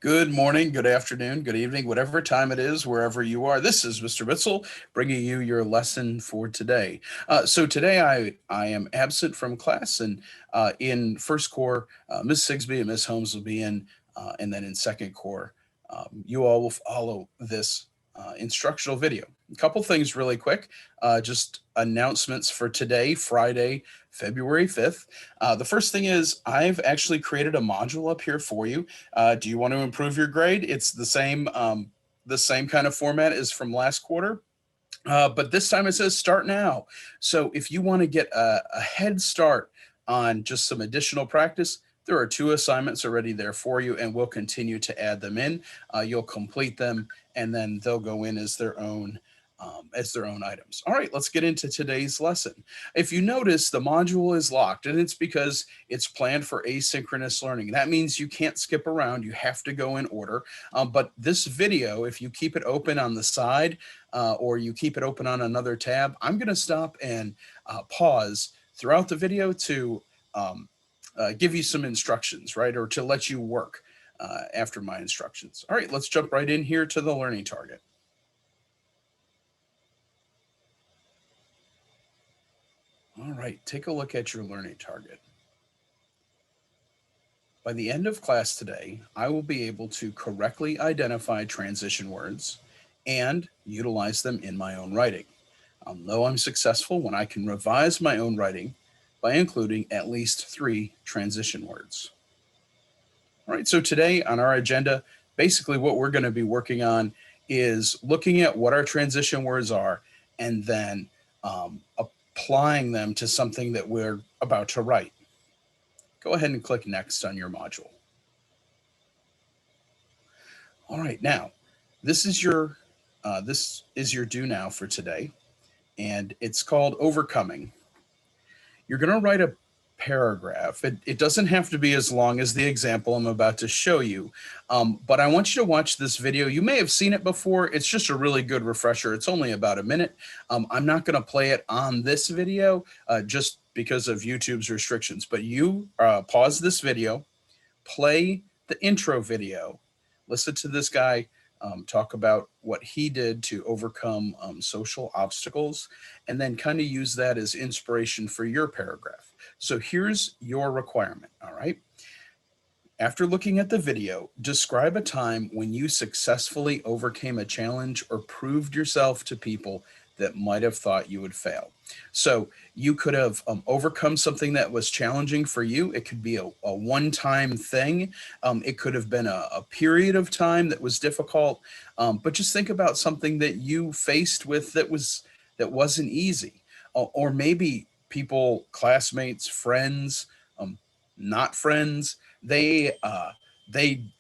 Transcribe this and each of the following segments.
Good morning, good afternoon, good evening, whatever time it is, wherever you are. This is Mr. Bitzel bringing you your lesson for today. So today I am absent from class, and in first core, Ms. Sigsby and Ms. Holmes will be in, and then in second core, you all will follow this instructional video. A couple things really quick, just announcements for today, Friday, February 5th. The first thing is I've actually created a module up here for you. Do you want to improve your grade? It's the same kind of format as from last quarter. But this time it says start now. So if you want to get a head start on just some additional practice, there are two assignments already there for you, and we'll continue to add them in. You'll complete them, and then they'll go in as their own items. All right, let's get into today's lesson. If you notice, the module is locked, and it's because it's planned for asynchronous learning. That means you can't skip around. You have to go in order. But this video, if you keep it open on the side, or you keep it open on another tab, I'm going to stop and pause throughout the video to give you some instructions, right? Or to let you work after my instructions. All right, let's jump right in here to the learning target. All right, take a look at your learning target. By the end of class today, I will be able to correctly identify transition words and utilize them in my own writing. I'll know I'm successful when I can revise my own writing by including at least 3 transition words. All right, so today on our agenda, basically what we're going to be working on is looking at what our transition words are and then applying them to something that we're about to write. Go ahead and click next on your module. All right, now this is your due now for today, and it's called overcoming. You're going to write a paragraph. It doesn't have to be as long as the example I'm about to show you, but I want you to watch this video. You may have seen it before. It's just a really good refresher. It's only about a minute. I'm not going to play it on this video just because of YouTube's restrictions, but you pause this video, play the intro video, listen to this guy talk about what he did to overcome social obstacles, and then kind of use that as inspiration for your paragraph. So here's your requirement, all right? After looking at the video, describe a time when you successfully overcame a challenge or proved yourself to people that might have thought you would fail. So you could have overcome something that was challenging for you. It could be a one-time thing. It could have been a period of time that was difficult. But just think about something that you faced with that wasn't easy, or maybe people, classmates, friends, not friends. They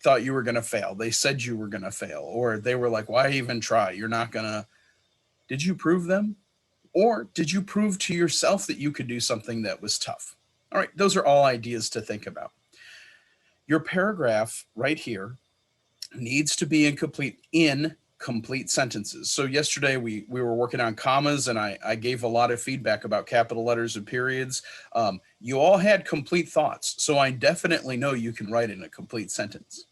thought you were going to fail. They said you were going to fail, or they were like, "Why even try? You're not gonna." Did you prove them? Or did you prove to yourself that you could do something that was tough? All right, those are all ideas to think about. Your paragraph right here needs to be in complete sentences. So yesterday we were working on commas, and I gave a lot of feedback about capital letters and periods. You all had complete thoughts, so I definitely know you can write in a complete sentence.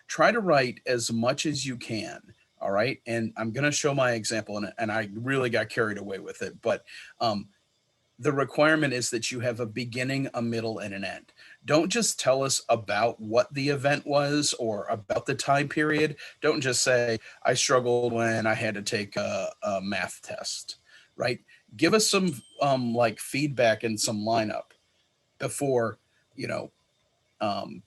Try to write as much as you can. All right. And I'm going to show my example, and I really got carried away with it. But the requirement is that you have a beginning, a middle, and an end. Don't just tell us about what the event was or about the time period. Don't just say, I struggled when I had to take a math test, right? Give us some like feedback and some lineup before, you know,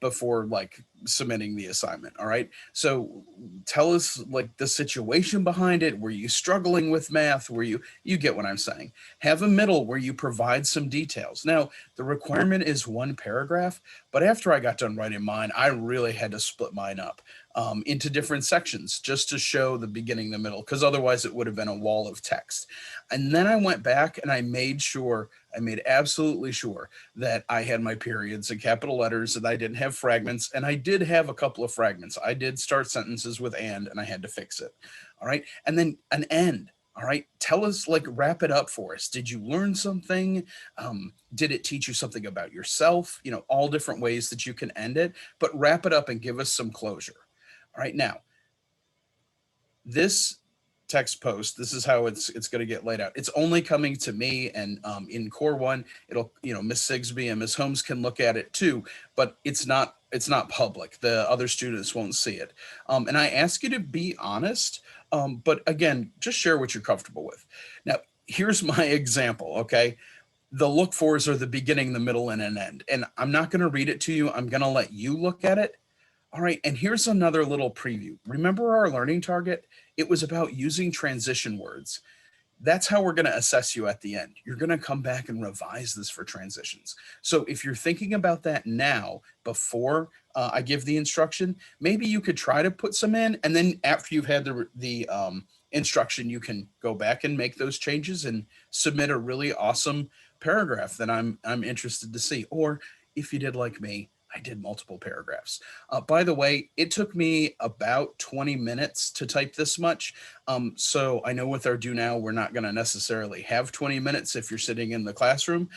before like submitting the assignment. All right. So tell us like the situation behind it. Were you struggling with math? You get what I'm saying? Have a middle where you provide some details. Now, the requirement is 1 paragraph, but after I got done writing mine, I really had to split mine up into different sections just to show the beginning, the middle, because otherwise it would have been a wall of text. And then I went back and I made absolutely sure that I had my periods in capital letters, and I didn't have fragments. And I did have a couple of fragments. I did start sentences with and I had to fix it. All right. And then an end. All right. Tell us, like, wrap it up for us. Did you learn something? Did it teach you something about yourself? All different ways that you can end it, but wrap it up and give us some closure. All right, now this text post, this is how it's going to get laid out. It's only coming to me, and in core one, it'll, Miss Sigsby and Miss Holmes can look at it too, but it's not public. The other students won't see it. And I ask you to be honest, but again, just share what you're comfortable with. Now, here's my example. Okay, the look fors are the beginning, the middle, and an end. And I'm not going to read it to you. I'm going to let you look at it. All right, and here's another little preview. Remember our learning target? It was about using transition words. That's how we're going to assess you at the end. You're going to come back and revise this for transitions. So if you're thinking about that now, before I give the instruction, maybe you could try to put some in, and then after you've had the instruction, you can go back and make those changes and submit a really awesome paragraph that I'm interested to see. Or if you did like me, I did multiple paragraphs. By the way, it took me about 20 minutes to type this much. So I know with our do now, we're not going to necessarily have 20 minutes if you're sitting in the classroom.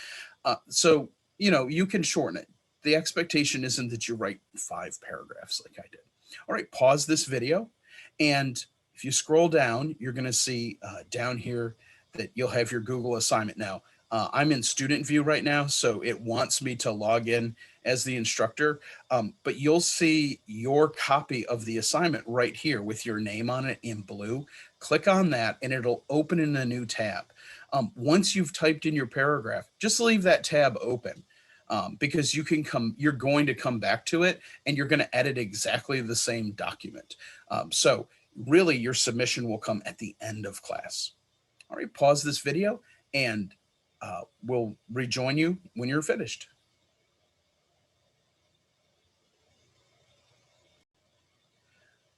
So, you can shorten it. The expectation isn't that you write 5 paragraphs like I did. All right, pause this video. And if you scroll down, you're going to see down here that you'll have your Google assignment now. I'm in student view right now, so it wants me to log in as the instructor, but you'll see your copy of the assignment right here with your name on it in blue. Click on that and it'll open in a new tab. Once you've typed in your paragraph, just leave that tab open, because you're going to come back to it and you're going to edit exactly the same document. So really your submission will come at the end of class. All right, pause this video and we'll rejoin you when you're finished.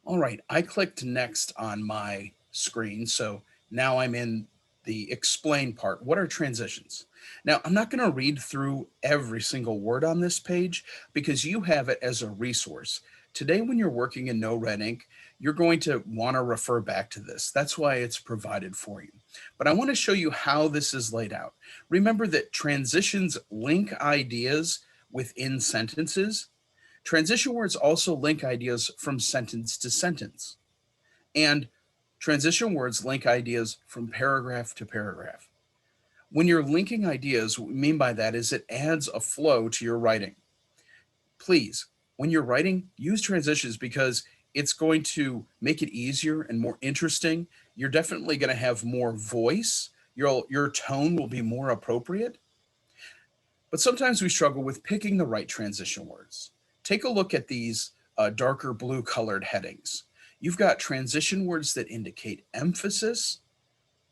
All right, I clicked next on my screen, so now I'm in the explain part. What are transitions? Now, I'm not going to read through every single word on this page because you have it as a resource. Today, when you're working in No Red Ink, you're going to want to refer back to this. That's why it's provided for you. But I want to show you how this is laid out. Remember that transitions link ideas within sentences. Transition words also link ideas from sentence to sentence. And transition words link ideas from paragraph to paragraph. When you're linking ideas, what we mean by that is it adds a flow to your writing. Please, when you're writing, use transitions because it's going to make it easier and more interesting. You're definitely going to have more voice. Your tone will be more appropriate. But sometimes we struggle with picking the right transition words. Take a look at these darker blue colored headings. You've got transition words that indicate emphasis,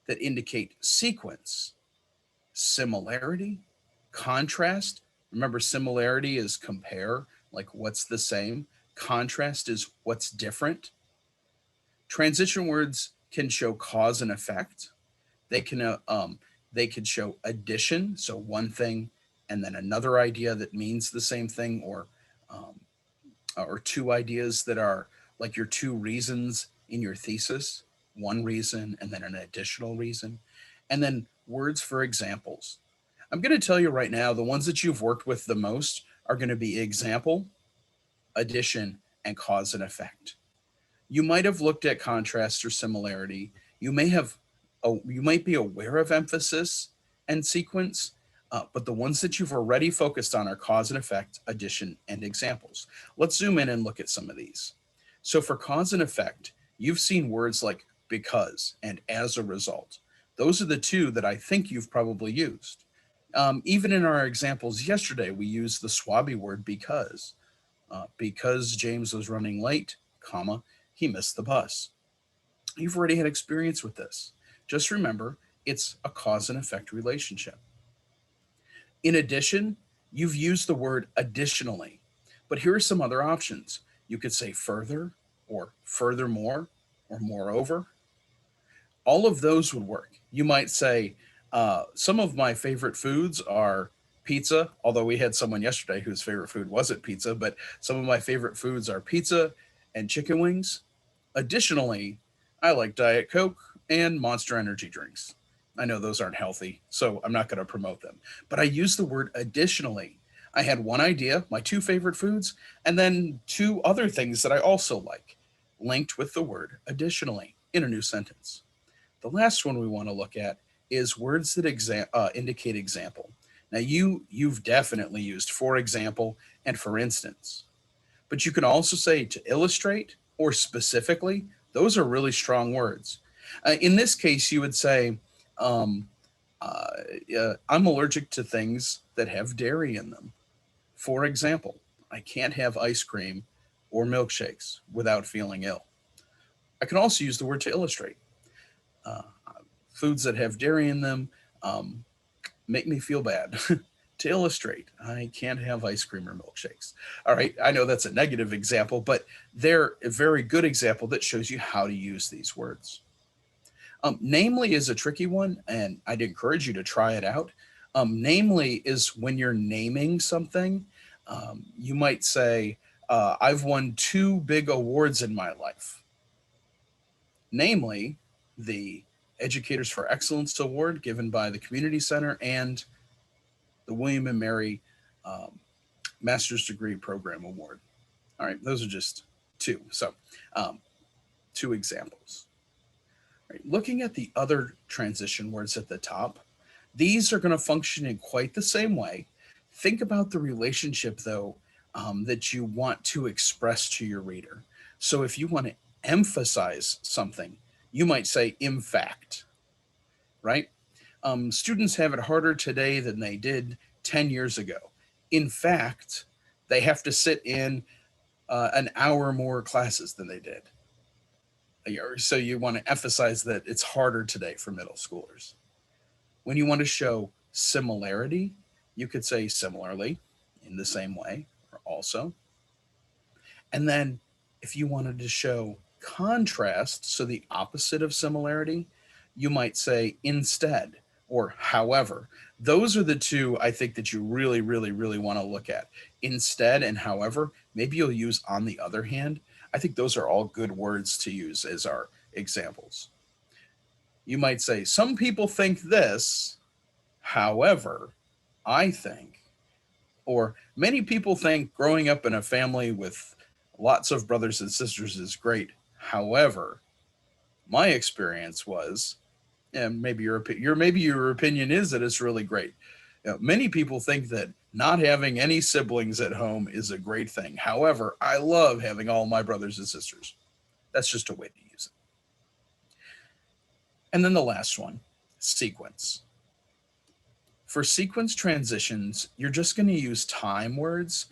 that indicate sequence, similarity, contrast. Remember, similarity is compare, like what's the same. Contrast is what's different. Transition words can show cause and effect. They can show addition, so one thing and then another idea that means the same thing, or two ideas that are like your two reasons in your thesis, one reason and then an additional reason, and then words for examples. I'm going to tell you right now, the ones that you've worked with the most are going to be example, addition, and cause and effect. You might have looked at contrast or similarity. You might be aware of emphasis and sequence, but the ones that you've already focused on are cause and effect, addition, and examples. Let's zoom in and look at some of these. So for cause and effect, you've seen words like because and as a result. Those are the two that I think you've probably used. Even in our examples yesterday, we used the SWABI word because. Because James was running late, comma, he missed the bus. You've already had experience with this. Just remember, it's a cause and effect relationship. In addition, you've used the word additionally, but here are some other options. You could say further, or furthermore, or moreover. All of those would work. You might say, some of my favorite foods are pizza, although we had someone yesterday whose favorite food wasn't pizza, but some of my favorite foods are pizza and chicken wings. Additionally, I like Diet Coke and Monster Energy drinks. I know those aren't healthy, so I'm not going to promote them. But I use the word additionally. I had one idea, my two favorite foods, and then two other things that I also like. linked with the word additionally in a new sentence. The last one we want to look at is words that indicate example. Now, you've definitely used for example and for instance, but you can also say to illustrate or specifically. Those are really strong words. In this case, you would say, um, uh, I'm allergic to things that have dairy in them. For example, I can't have ice cream or milkshakes without feeling ill. I can also use the word to illustrate. Uh, Foods that have dairy in them um, make me feel bad. To illustrate, I can't have ice cream or milkshakes. All right, I know that's a negative example, but they're a very good example that shows you how to use these words. Namely is a tricky one, and I'd encourage you to try it out. Namely is when you're naming something, you might say, I've won two big awards in my life. Namely, the Educators for Excellence Award given by the Community Center and the William and Mary um, Master's Degree Program Award. All right, those are just two. So, um, two examples. Right. Looking at the other transition words at the top, these are going to function in quite the same way. Think about the relationship, though, that you want to express to your reader. So if you want to emphasize something, you might say, in fact, right? Students have it harder today than they did 10 years ago. In fact, they have to sit in an hour more classes than they did. So you want to emphasize that it's harder today for middle schoolers. When you want to show similarity, you could say similarly in the same way or also. And then if you wanted to show contrast, so the opposite of similarity, you might say instead or however. Those are the two I think that you really, really, really want to look at. Instead and however, maybe you'll use on the other hand. I think those are all good words to use as our examples. You might say, some people think this, however, I think, or many people think growing up in a family with lots of brothers and sisters is great. However, my experience was, and maybe your opinion is that it's really great. Many people think that not having any siblings at home is a great thing. However, I love having all my brothers and sisters. That's just a way to use it. And then the last one, sequence. For sequence transitions, you're just going to use time words.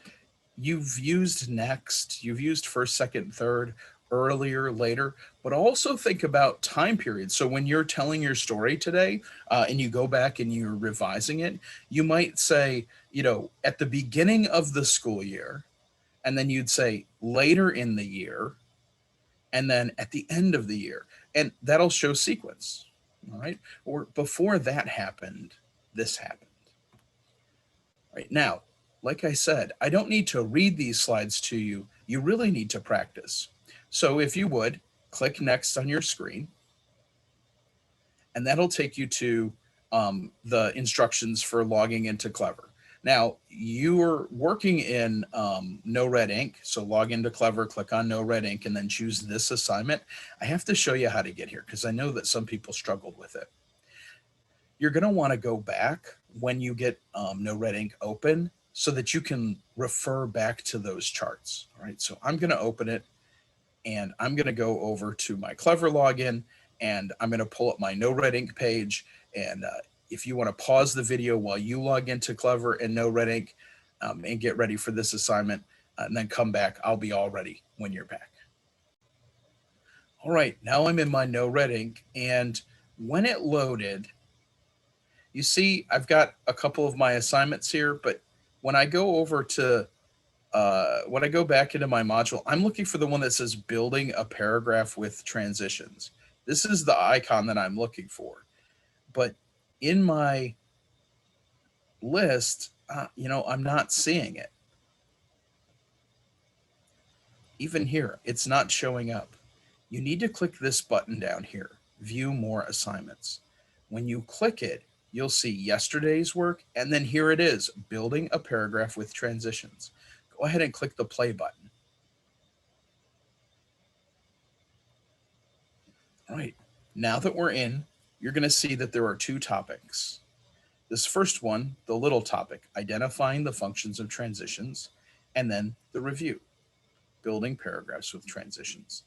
You've used next, you've used first, second, third, earlier, later, but also think about time periods. So when you're telling your story today and you go back and you're revising it, you might say, at the beginning of the school year, and then you'd say later in the year, and then at the end of the year. And that'll show sequence. All right. Or before that happened, this happened. Right now, like I said, I don't need to read these slides to you. You really need to practice. So if you would, click next on your screen, and that'll take you to the instructions for logging into Clever. Now, you're working in No Red Ink, so log into Clever, click on No Red Ink, and then choose this assignment. I have to show you how to get here because I know that some people struggled with it. You're going to want to go back when you get No Red Ink open so that you can refer back to those charts. All right, so I'm going to open it, and I'm going to go over to my Clever login, and I'm going to pull up my No Red Ink page. And if you want to pause the video while you log into Clever and No Red Ink and get ready for this assignment, and then come back, I'll be all ready when you're back. All right, now I'm in my No Red Ink, and when it loaded, you see I've got a couple of my assignments here, but when I go over to when I go back into my module, I'm looking for the one that says building a paragraph with transitions. This is the icon that I'm looking for. But in my list, I'm not seeing it. Even here, it's not showing up. You need to click this button down here, View More Assignments. When you click it, you'll see yesterday's work, and then here it is, building a paragraph with transitions. Go ahead and click the play button. Now that we're in, you're going to see that there are two topics. This first one, the little topic, identifying the functions of transitions, and then the review, building paragraphs with transitions.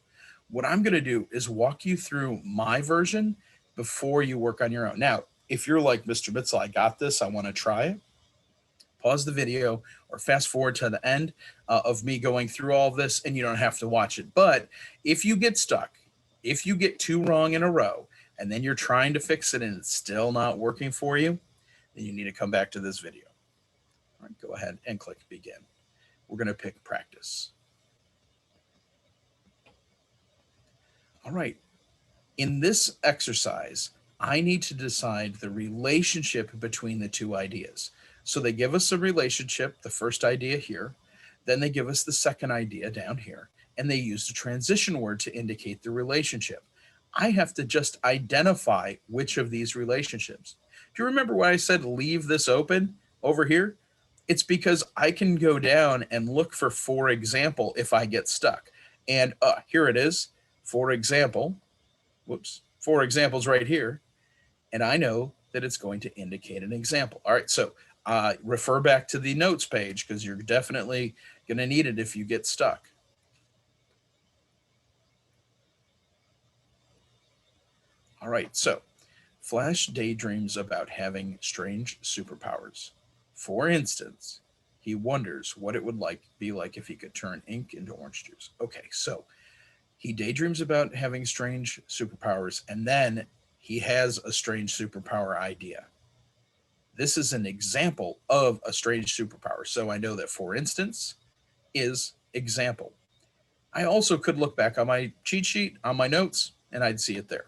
What I'm going to do is walk you through my version before you work on your own. Now, if you're like, Mr. Bitzel, I got this, I want to try it, pause the video or fast forward to the end of me going through all of this and you don't have to watch it. But if you get stuck, if you get two wrong in a row and then you're trying to fix it and it's still not working for you, then you need to come back to this video. All right, go ahead and click begin. We're going to pick practice. All right. In this exercise, I need to decide the relationship between the two ideas. So they give us a relationship, the first idea here, then they give us the second idea down here, and they use the transition word to indicate the relationship. I have to just identify which of these relationships. Do you remember when I said leave this open over here? It's because I can go down and look for example, if I get stuck. And here it is, for example, whoops, for examples right here. And I know that it's going to indicate an example. All right, so refer back to the notes page because you're definitely going to need it if you get stuck. All right, so Flash daydreams about having strange superpowers. For instance, he wonders what it would be like if he could turn ink into orange juice. Okay, so he daydreams about having strange superpowers, and then he has a strange superpower idea. This is an example of a strange superpower. So I know that, for instance, is example. I also could look back on my cheat sheet, on my notes, and I'd see it there.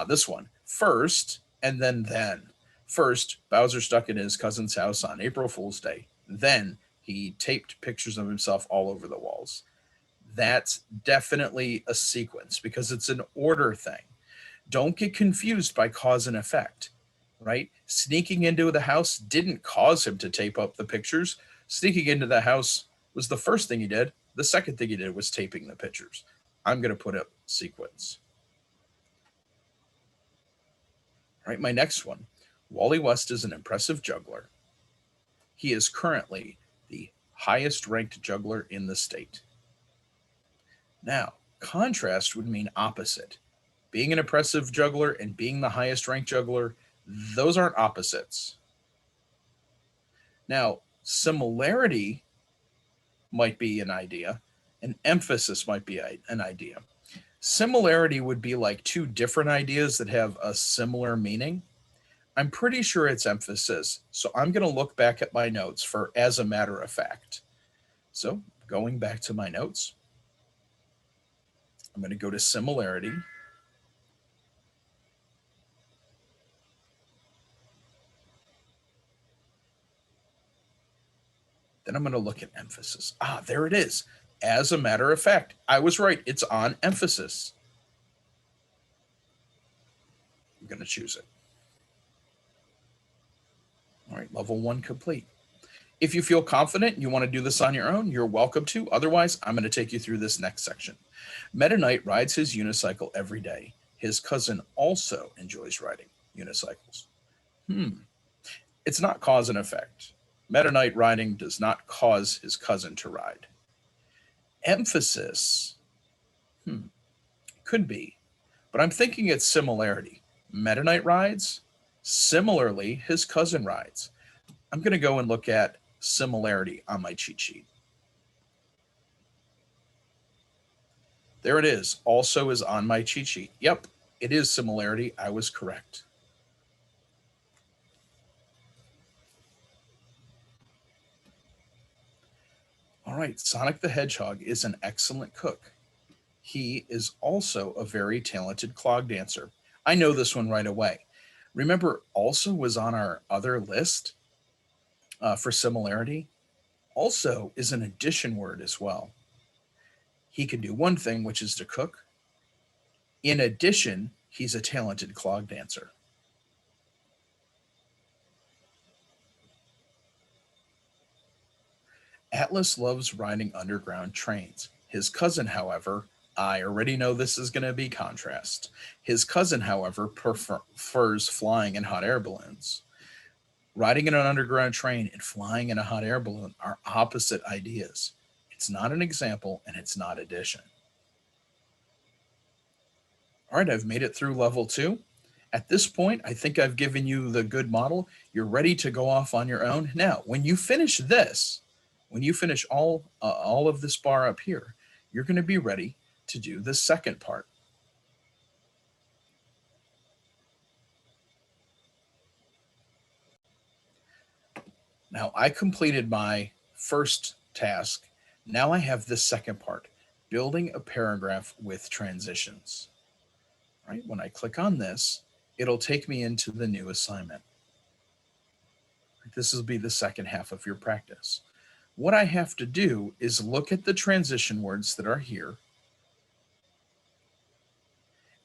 This one, first, and then. First, Bowser stuck in his cousin's house on April Fool's Day. Then he taped pictures of himself all over the walls. That's definitely a sequence because it's an order thing. Don't get confused by cause and effect, right? Sneaking into the house didn't cause him to tape up the pictures. Sneaking into the house was the first thing he did. The second thing he did was taping the pictures. I'm going to put up sequence. All right, my next one. Wally West is an impressive juggler. He is currently the highest ranked juggler in the state. Now, contrast would mean opposite. Being an impressive juggler and being the highest ranked juggler, those aren't opposites. Now, similarity might be an idea, and emphasis might be an idea. Similarity would be like two different ideas that have a similar meaning. I'm pretty sure it's emphasis, so I'm going to look back at my notes for as a matter of fact. So going back to my notes, I'm going to go to similarity. Then I'm going to look at emphasis. There it is. As a matter of fact, I was right. It's on emphasis. I'm going to choose it. All right, level 1 complete. If you feel confident and you want to do this on your own, you're welcome to. Otherwise, I'm going to take you through this next section. Meta Knight rides his unicycle every day. His cousin also enjoys riding unicycles. It's not cause and effect. Meta Knight riding does not cause his cousin to ride. Emphasis, could be, but I'm thinking it's similarity. Meta Knight rides, similarly, his cousin rides. I'm going to go and look at similarity on my cheat sheet. There it is. Also is on my cheat sheet. Yep, it is similarity. I was correct. All right, Sonic the Hedgehog is an excellent cook. He is also a very talented clog dancer. I know this one right away. Remember, also was on our other list for similarity. Also is an addition word as well. He can do one thing, which is to cook. In addition, he's a talented clog dancer. Atlas loves riding underground trains. His cousin, however, I already know this is going to be contrast. His cousin, however, prefers flying in hot air balloons. Riding in an underground train and flying in a hot air balloon are opposite ideas. It's not an example and it's not addition. All right, I've made it through level two. At this point, I think I've given you the good model. You're ready to go off on your own. Now, when you finish this, when you finish all of this bar up here, you're going to be ready to do the second part. Now, I completed my first task. Now I have this second part, building a paragraph with transitions. Right? When I click on this, it'll take me into the new assignment. This will be the second half of your practice. What I have to do is look at the transition words that are here,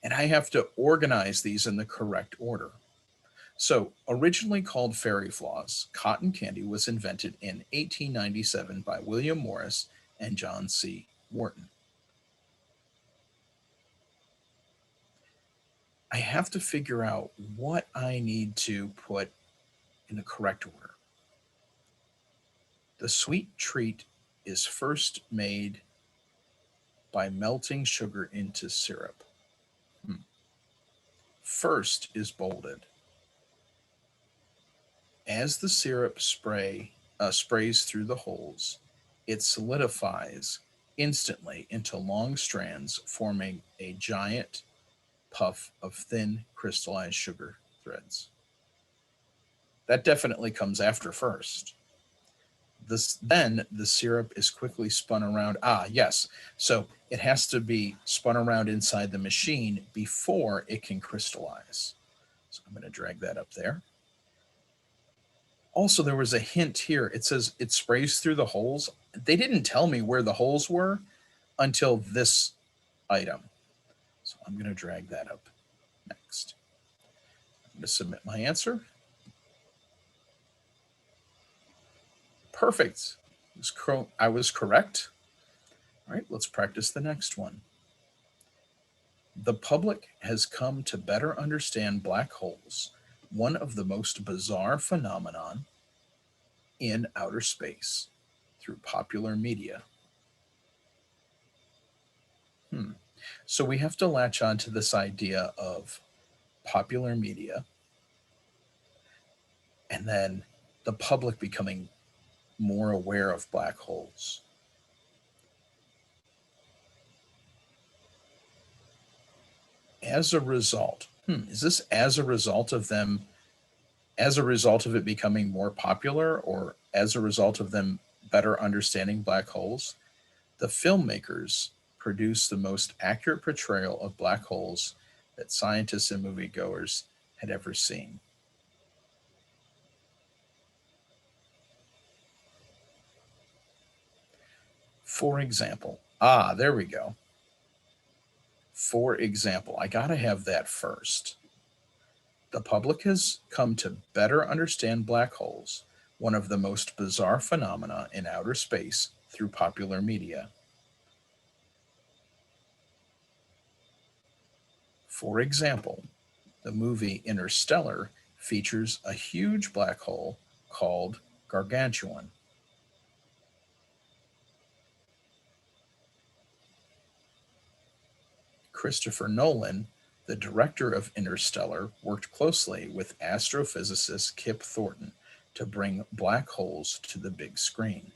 and I have to organize these in the correct order. So, originally called fairy floss, cotton candy was invented in 1897 by William Morris and John C. Wharton. I have to figure out what I need to put in the correct order. The sweet treat is first made by melting sugar into syrup. First is bolded. As the syrup sprays through the holes, it solidifies instantly into long strands, forming a giant puff of thin crystallized sugar threads. That definitely comes after first. Then the syrup is quickly spun around. Ah, yes. So it has to be spun around inside the machine before it can crystallize. So I'm going to drag that up there. Also, there was a hint here. It says it sprays through the holes. They didn't tell me where the holes were until this item. So I'm going to drag that up next. I'm going to submit my answer. Perfect. I was correct. All right, let's practice the next one. The public has come to better understand black holes, one of the most bizarre phenomenon in outer space, through popular media. So we have to latch on to this idea of popular media and then the public becoming more aware of black holes. As a result, is this as a result of them, as a result of it becoming more popular, or as a result of them better understanding black holes? The filmmakers produce the most accurate portrayal of black holes that scientists and moviegoers had ever seen. For example, there we go. For example, I got to have that first. The public has come to better understand black holes, one of the most bizarre phenomena in outer space, through popular media. For example, the movie Interstellar features a huge black hole called Gargantuan. Christopher Nolan, the director of Interstellar, worked closely with astrophysicist Kip Thornton to bring black holes to the big screen.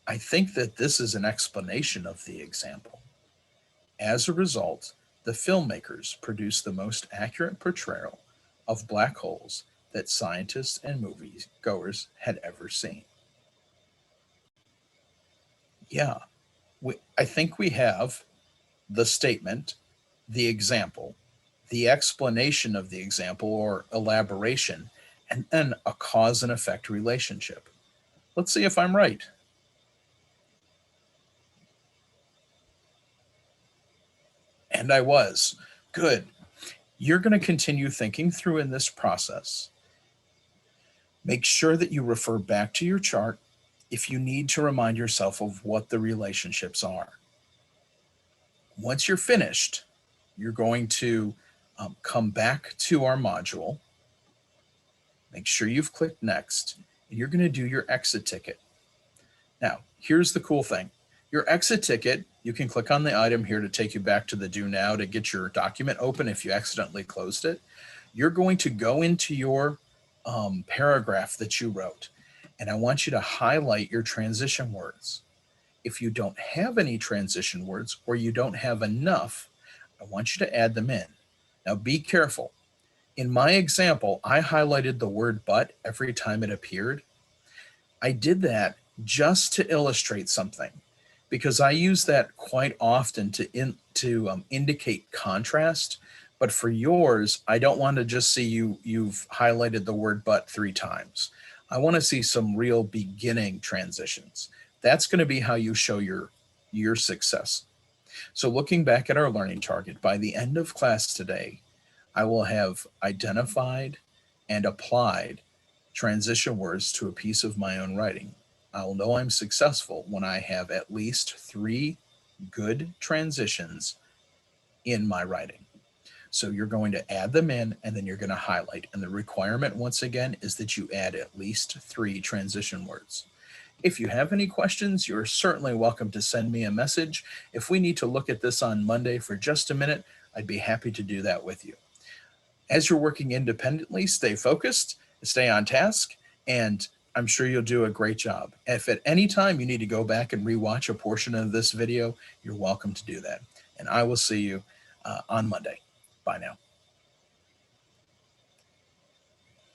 I think that this is an explanation of the example. As a result, the filmmakers produced the most accurate portrayal of black holes that scientists and moviegoers had ever seen. Yeah, I think we have the statement, the example, the explanation of the example or elaboration, and then a cause and effect relationship. Let's see if I'm right. And I was. Good. You're going to continue thinking through in this process. Make sure that you refer back to your chart if you need to remind yourself of what the relationships are. Once you're finished, you're going to come back to our module. Make sure you've clicked next, and you're going to do your exit ticket. Now, here's the cool thing. Your exit ticket, you can click on the item here to take you back to the Do Now to get your document open if you accidentally closed it. You're going to go into your paragraph that you wrote, and I want you to highlight your transition words. If you don't have any transition words or you don't have enough, I want you to add them in. Now be careful. In my example, I highlighted the word but every time it appeared. I did that just to illustrate something because I use that quite often to indicate contrast. But for yours, I don't want to just see you've highlighted the word but 3 times. I want to see some real beginning transitions. That's going to be how you show your success. So looking back at our learning target, by the end of class today, I will have identified and applied transition words to a piece of my own writing. I'll know I'm successful when I have at least 3 good transitions in my writing. So you're going to add them in and then you're going to highlight. And the requirement, once again, is that you add at least 3 transition words. If you have any questions, you're certainly welcome to send me a message. If we need to look at this on Monday for just a minute, I'd be happy to do that with you. As you're working independently, stay focused, stay on task, and I'm sure you'll do a great job. If at any time you need to go back and rewatch a portion of this video, you're welcome to do that. And I will see you on Monday. Bye now.